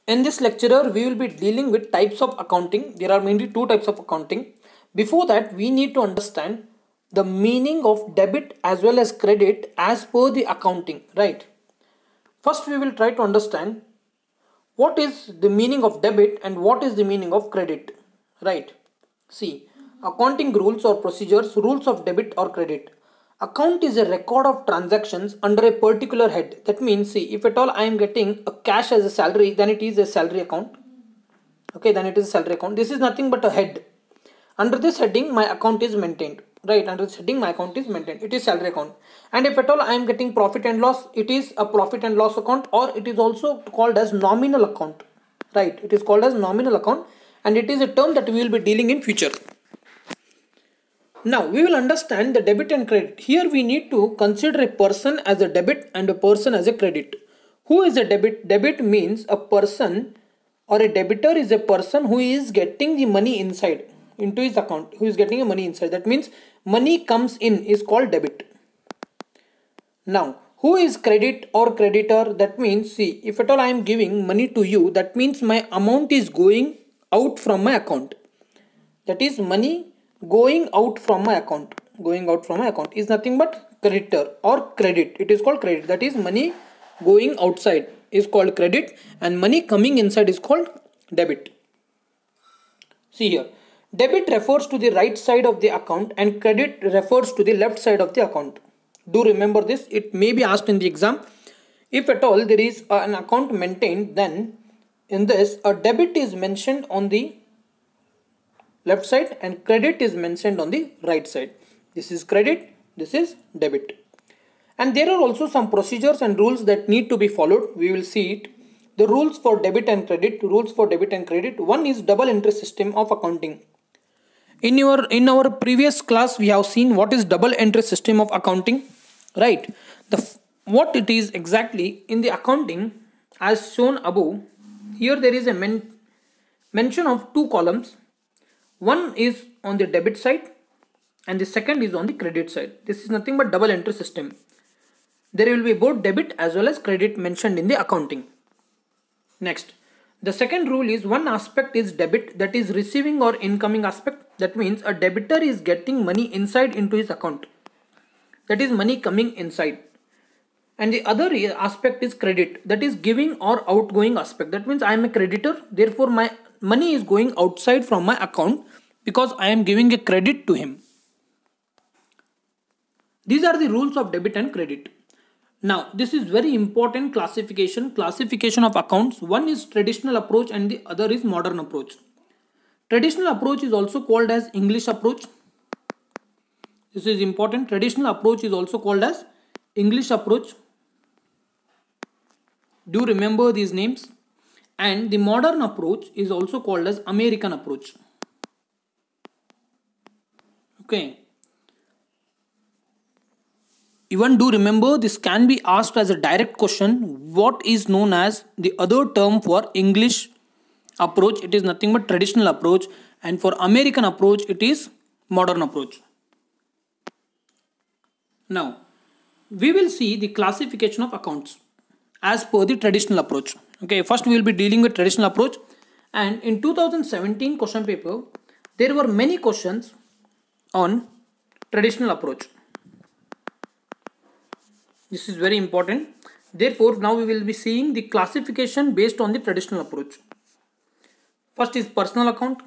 In this lecture, we will be dealing with types of accounting. There are mainly two types of accounting. Before that, we need to understand the meaning of debit as well as credit as per the accounting, right? First, we will try to understand what is the meaning of debit and what is the meaning of credit, right? See, accounting rules or procedures, rules of debit or credit. Account is a record of transactions under a particular head. That means, see, if at all I am getting a cash as a salary, then it is a salary account. Okay, then it is a salary account. This is nothing but a head. Under this heading, my account is maintained. Right, under this heading, my account is maintained. It is salary account. And if at all I am getting profit and loss, it is a profit and loss account, or it is also called as nominal account. Right, it is called as nominal account, and it is a term that we will be dealing in future. Now we will understand the debit and credit. Here we need to consider a person as a debit and a person as a credit. Who is a debit? Debit means a person, or a debitor is a person who is getting the money inside into his account, who is getting a money inside. That means money comes in is called debit. Now who is credit or creditor? That means, see, if at all I am giving money to you, that means my amount is going out from my account. That is money going out from my account. Going out from my account is nothing but creditor or credit. It is called credit. That is money going outside is called credit, and money coming inside is called debit. See here, debit refers to the right side of the account and credit refers to the left side of the account. Do remember this. It may be asked in the exam. If at all there is an account maintained, then in this a debit is mentioned on the left side and credit is mentioned on the right side. This is credit, this is debit. And there are also some procedures and rules that need to be followed. We will see it. The rules for debit and credit. Rules for debit and credit. One is double entry system of accounting. In our previous class, we have seen what is double entry system of accounting, right? What it is exactly in the accounting as shown above. Here there is a mention of two columns. One is on the debit side and the second is on the credit side. This is nothing but double entry system. There will be both debit as well as credit mentioned in the accounting. Next, the second rule is one aspect is debit, that is receiving or incoming aspect. That means a debitor is getting money inside into his account. That is money coming inside. And the other aspect is credit, that is giving or outgoing aspect. That means I am a creditor, therefore my money is going outside from my account because I am giving a credit to him. These are the rules of debit and credit. Now this is very important classification of accounts. One is traditional approach and the other is modern approach. Traditional approach is also called as English approach. This is important. Traditional approach is also called as English approach. Do remember these names. And the modern approach is also called as American approach. Okay. Even do remember, this can be asked as a direct question. What is known as the other term for English approach? It is nothing but traditional approach, and for American approach it is modern approach. Now we will see the classification of accounts as per the traditional approach. Okay, first we will be dealing with traditional approach, and in 2017 question paper there were many questions on traditional approach. This is very important. Therefore now we will be seeing the classification based on the traditional approach. First is personal account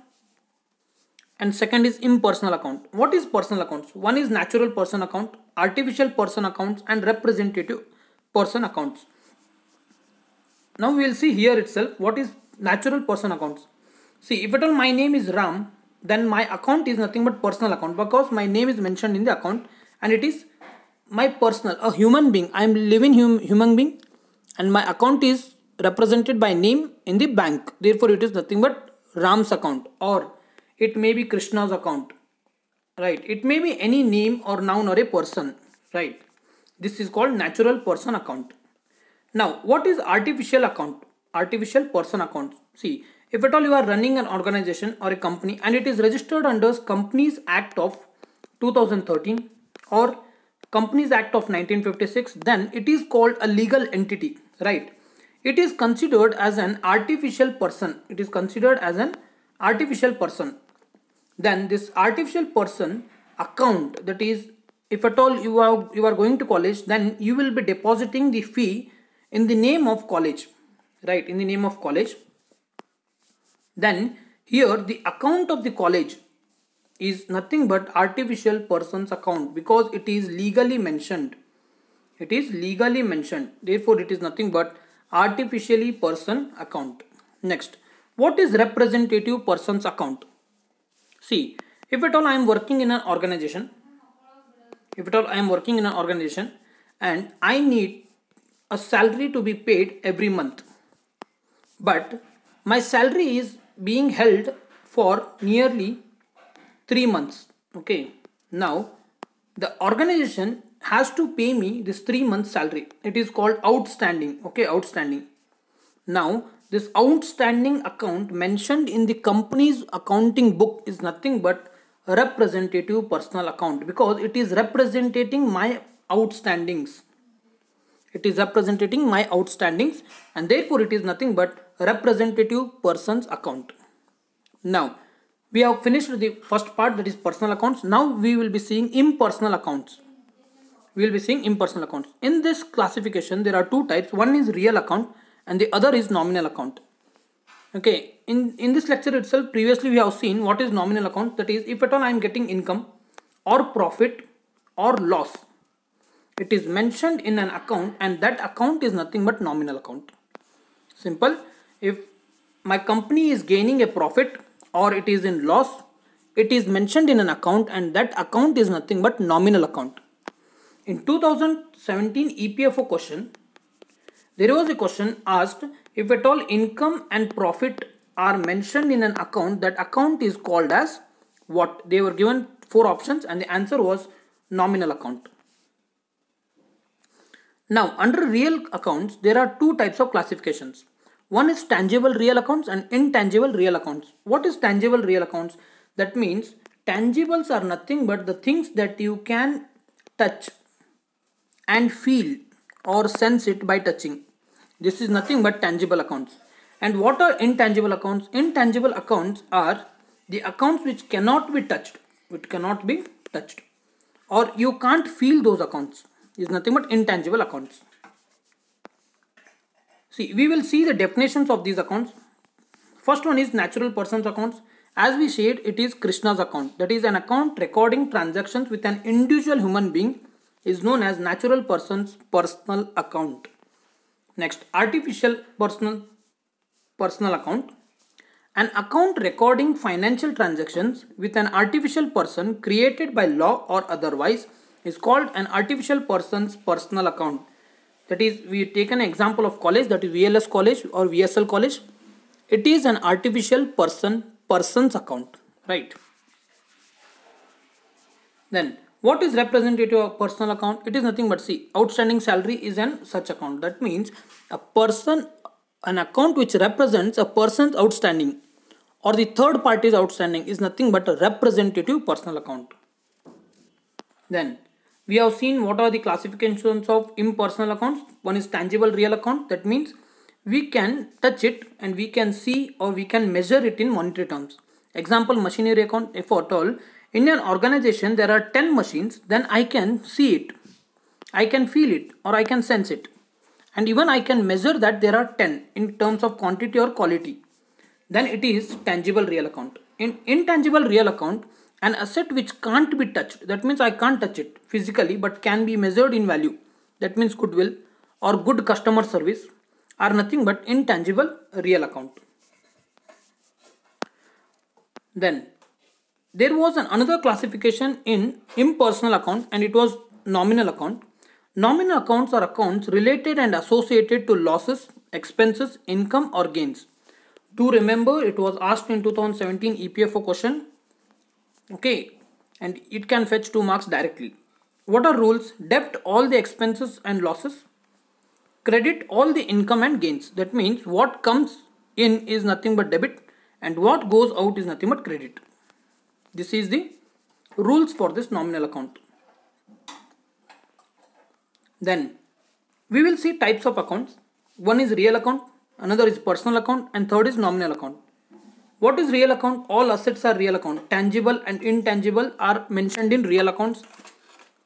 and second is impersonal account. What is personal accounts? One is natural person account, artificial person accounts, and representative person accounts. Now we will see here itself what is natural person accounts. See, if at all my name is Ram, then my account is nothing but personal account because my name is mentioned in the account and it is my personal, a human being. I am living human being and my account is represented by name in the bank. Therefore it is nothing but Ram's account, or it may be Krishna's account, right? It may be any name or noun or a person, right? This is called natural person account. Now what is artificial account? Artificial person account. See, if at all you are running an organization or a company and it is registered under Companies Act of 2013 or Companies Act of 1956, then it is called a legal entity, right? it is considered as an artificial person. It is considered as an artificial person. Then this artificial person account, that is, if at all you are going to college, then you will be depositing the fee in the name of college, right? In the name of college. Then here the account of the college is nothing but artificial person's account, because it is legally mentioned. It is legally mentioned. Therefore, it is nothing but artificially person account. Next, what is representative person's account? See, if at all I am working in an organization, and I need a salary to be paid every month, but my salary is being held for nearly 3 months. Okay, now the organization has to pay me this 3 months salary. It is called outstanding. Okay, outstanding. Now this outstanding account mentioned in the company's accounting book is nothing but representative personal account, because it is representing my outstandings. It is representing my outstandings, and therefore it is nothing but representative person's account. Now we have finished the first part, that is personal accounts. Now we will be seeing impersonal accounts. In this classification there are two types. One is real account and the other is nominal account. Okay, in this lecture itself, previously we have seen what is nominal account. That is, if at all I am getting income or profit or loss, it is mentioned in an account, and that account is nothing but nominal account. Simple. If my company is gaining a profit or it is in loss, it is mentioned in an account, and that account is nothing but nominal account. In 2017 EPFO question, there was a question asked, if at all income and profit are mentioned in an account, that account is called as what? They were given 4 options and the answer was nominal account. Now under real accounts there are two types of classifications. One is tangible real accounts and intangible real accounts. What is tangible real accounts? That means tangibles are nothing but the things that you can touch and feel or sense it by touching. This is nothing but tangible accounts. And what are intangible accounts? Intangible accounts are the accounts which cannot be touched. Or you can't feel those accounts. Is nothing but intangible accounts. See, we will see the definitions of these accounts. First one is natural persons accounts. As we said, it is Krishna's account. That is an account recording transactions with an individual human being is known as natural person's personal account. Next, artificial personal account. An account recording financial transactions with an artificial person created by law or otherwise is called an artificial person's personal account. That is, we take an example of college, that is VLS college or VSL college. It is an artificial person's account, right? Then what is representative of personal account? It is nothing but, see, outstanding salary is an such account. That means an account which represents a person's outstanding or the third party's outstanding is nothing but a representative personal account. Then we have seen what are the classifications of impersonal accounts. One is tangible real account. That means we can touch it and we can see or we can measure it in monetary terms. Example, machinery account. If at all in an organization there are 10 machines, then I can see it, I can feel it, or I can sense it, and even I can measure that there are 10 in terms of quantity or quality. Then it is tangible real account. In intangible real account, an asset which can't be touched, that means I can't touch it physically but can be measured in value, that means goodwill or good customer service, are nothing but intangible real account. Then there was another classification in impersonal account, and it was nominal account. Nominal accounts are accounts related and associated to losses, expenses, income or gains. Do remember, it was asked in 2017 EPFO question. Okay, and it can fetch 2 marks directly. What are rules? Debit all the expenses and losses. Credit all the income and gains. That means what comes in is nothing but debit and what goes out is nothing but credit. This is the rules for this nominal account. Then we will see types of accounts. One is real account, another is personal account, and third is nominal account. What is real account? All assets are real account. Tangible and intangible are mentioned in real accounts.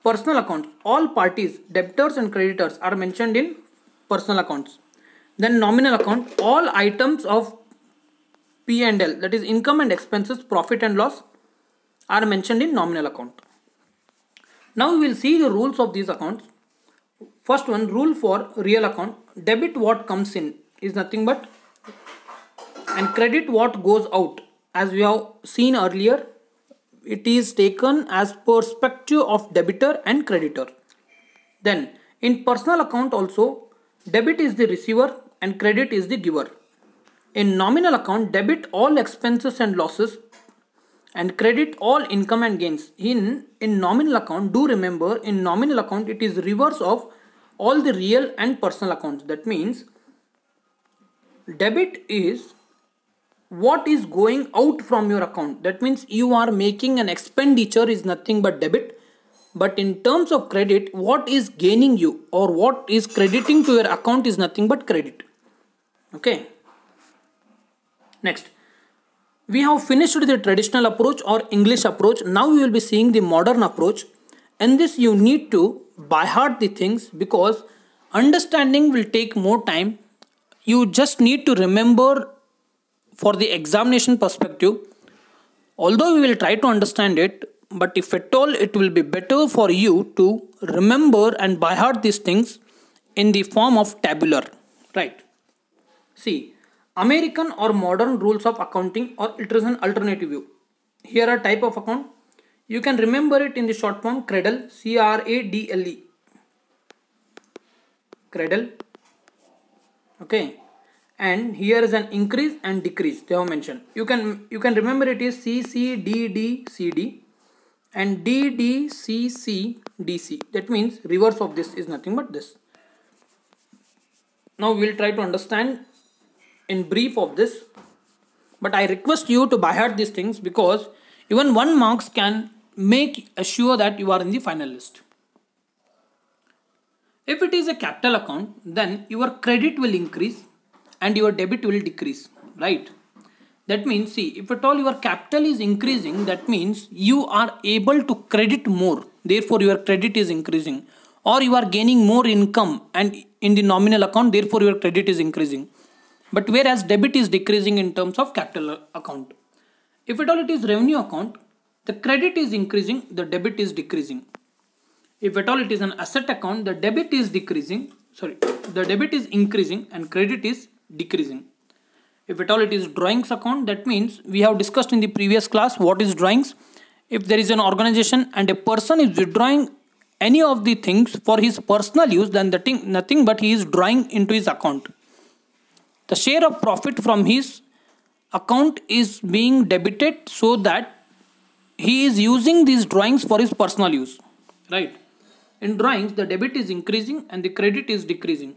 Personal accounts, all parties, debtors and creditors are mentioned in personal accounts. Then nominal account, all items of P&L, that is income and expenses, profit and loss, are mentioned in nominal account. Now we will see the rules of these accounts. First one, rule for real account: debit what comes in is nothing but, and credit what goes out. As we have seen earlier, it is taken as perspective of debitor and creditor. Then in personal account also, debit is the receiver and credit is the giver. In nominal account, debit all expenses and losses and credit all income and gains. In nominal account, do remember, in nominal account it is reverse of all the real and personal accounts. That means debit is what is going out from your account. That means you are making an expenditure is nothing but debit. But in terms of credit, what is gaining you or what is crediting to your account is nothing but credit. Okay. Next, we have finished the traditional approach or English approach. Now we will be seeing the modern approach. And this you need to by heart the things, because understanding will take more time. You just need to remember for the examination perspective. Although we will try to understand it, but if at all, it will be better for you to remember and by heart these things in the form of tabular, right? See, American or modern rules of accounting, or it is an alternative view. Here are type of account. You can remember it in the short form CRADLE, C-R-A-D-L-E. CRADLE. Okay. And here is an increase and decrease they have mentioned. You can remember it is C-C-D-D-C-D and D-D-C-C-D-C. That means reverse of this is nothing but this. Now we will try to understand in brief of this, but I request you to by heart these things, because even 1 marks can make assure that you are in the final list. If it is a capital account, then your credit will increase and your debit will decrease, right? That means, see, if at all your capital is increasing, that means you are able to credit more, therefore your credit is increasing, or you are gaining more income and in the nominal account, therefore your credit is increasing. But whereas debit is decreasing in terms of capital account. If at all it is revenue account, the credit is increasing, the debit is decreasing. If at all it is an asset account, the debit is increasing and credit is decreasing. If at all it is drawings account, that means we have discussed in the previous class what is drawings. If there is an organization and a person is withdrawing any of the things for his personal use, then the thing nothing but he is drawing into his account. The share of profit from his account is being debited, so that he is using these drawings for his personal use, right? In drawings, the debit is increasing and the credit is decreasing.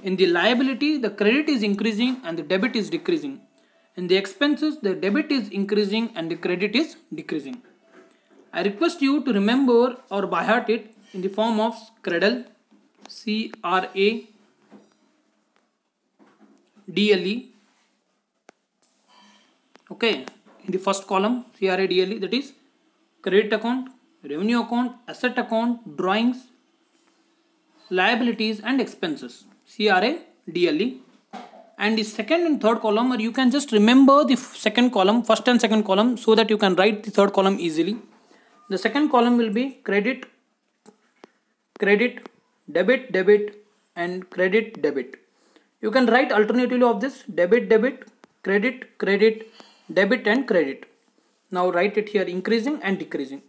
In the liability, the credit is increasing and the debit is decreasing. In the expenses, the debit is increasing and the credit is decreasing. I request you to remember or by heart it in the form of CRADLE, C-R-A-D-L-E. Okay, in the first column, C-R-A-D-L-E, that is credit account, revenue account, asset account, drawings, liabilities and expenses, C-R-A-D-L-E. And the second and third column, or you can just remember the second column, first and second column, so that you can write the third column easily. The second column will be credit, debit, and credit, debit. You can write alternatively of this: debit, credit, debit and credit. Now write it here, increasing and decreasing.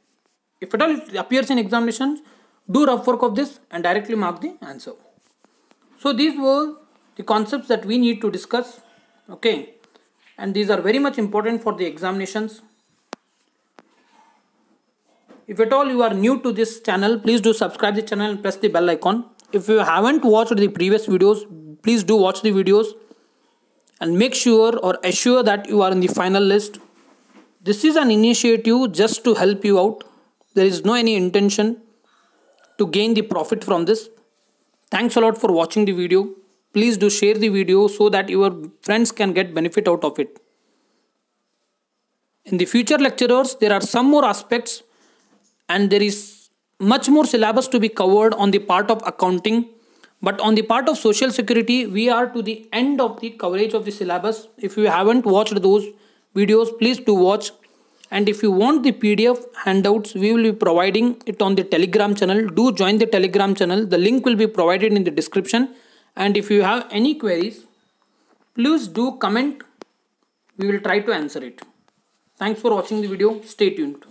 If at all it appears in examinations, do rough work of this and directly mark the answer. So these were the concepts that we need to discuss. Okay, and these are very much important for the examinations. If at all you are new to this channel, please do subscribe the channel and press the bell icon. If you haven't watched the previous videos, please do watch the videos and make sure or assure that you are in the final list. This is an initiative just to help you out. There is no any intention to gain the profit from this. Thanks a lot for watching the video. please do share the video so that your friends can get benefit out of it. In the future lecturers, there are some more aspects and there is much more syllabus to be covered on the part of accounting. But on the part of social security, we are to the end of the coverage of the syllabus. If you haven't watched those videos, please do watch. And if you want the PDF handouts, we will be providing it on the Telegram channel. Do join the Telegram channel. The link will be provided in the description. And if you have any queries, please do comment. We will try to answer it. Thanks for watching the video. Stay tuned.